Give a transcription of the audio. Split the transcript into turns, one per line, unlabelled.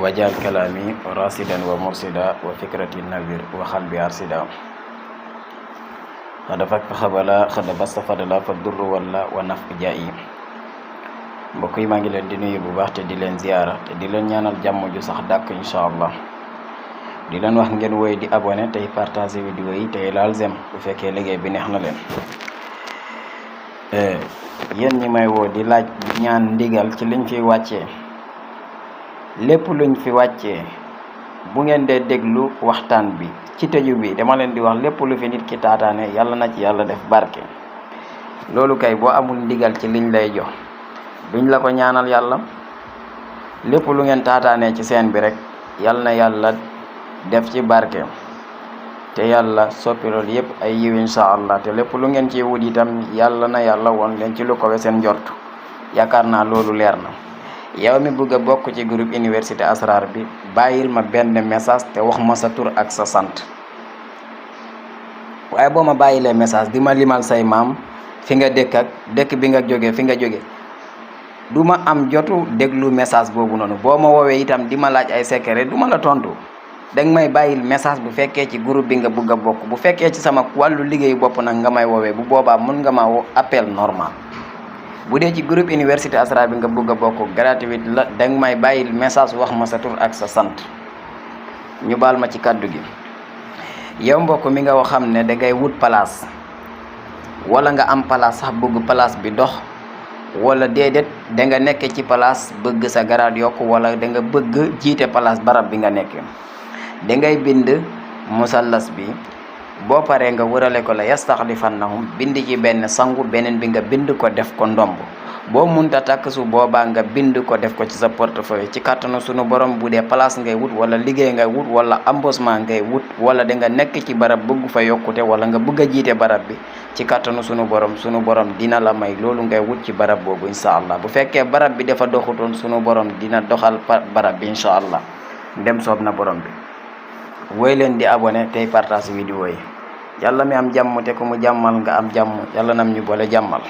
wajal kalami rasidan wa mursida wa fikrati nawir wa qalbi arsida xada fakk xabala xada basta fadala fa durru walla wa naf jaayi. mbokk yi maa ngi leen di nuyu bu baax te di leen ziyaara te di leen ñaanal jàmm ju sax dàkk insha allah. di leen wax ngeen woy di abonné tey partager vidéo yi tey laal zem bu fekkee liggéey bi neex na leen. yéen ñi may woo di laaj ñaan ndigal ci liñ fi wàccee, lépp luñ fi wàccee bu ngeen dee déglu waxtaan bi ci tëju bi dama leen di wax lépp lu fi nit ki taataane yàlla na ci yàlla def barke. loolu kay boo amul ndigal ci liñ lay jox duñ la ko ñaanal yàlla. lépp lu ngeen taataanee ci seen bi rek yàlla na yàlla def ci barke te yàlla soppi loolu yëpp ay yiw insha allah. te lépp lu ngeen ci wut itam yàlla na yàlla woon leen ci lu ko we seen njort. yaakaar naa loolu leer na. yow mi bëgg a bokk ci groupe université asrar bi bàyyil ma benn message te wax ma sa tur ak sa sant. waaye boo ma bàyyilee message di ma limal say maam fi nga dëkk ak dëkk bi nga jóge fi nga jóge du ma am jotu déglu message boobu noonu. boo ma woowee itam di ma laaj ay secret du ma la tontu. danga may bàyyil message bu fekkee ci groupe bi nga bëgg a bokk. bu fekkee ci sama wàllu liggéeyu bopp nag nga may woowee bu boobaa mën nga ma woo appel normal. bu dee ci groupe université asrar bi nga bëgg a bokk gratuit la. danga may bàyyil message wax ma sa tur ak sa sant. ñu baal ma ci kàddu gi. yow mbokk mi nga xam ne dangay wut place wala nga am place sax bëgg place bi dox, wala déedéet danga nekk ci place bëgg sa garaat yokk, wala danga bëgg jiite place barab bi nga nekk. dangay bind musallas bi boo paree nga wërale ko la yastaxlifannahum bind ci benn sangu, beneen bi nga bind ko def ko ndomb. boo munta takk su boobaa nga bind ko def ko ci sa portefeuille ci kàttanu sunu borom. bu dee place ngay wut wala liggéey ngay wut wala embauchement ngay wut wala danga nekk ci barab bëgg fa yokkute wala nga bëgg a jiite barab bi ci kàttanu sunu borom dina la may loolu ngay wut ci barab boobu insha allah. bu fekkee barab bi dafa doxutoon sunu borom dina doxal barab bi insha allah ndem soob na borom bi. woy leen di abonné tey partage vidéo yi. yàlla mi am jàmm te ku mu jàmmal nga am jàmm yàlla nam ñu boole jàmmal.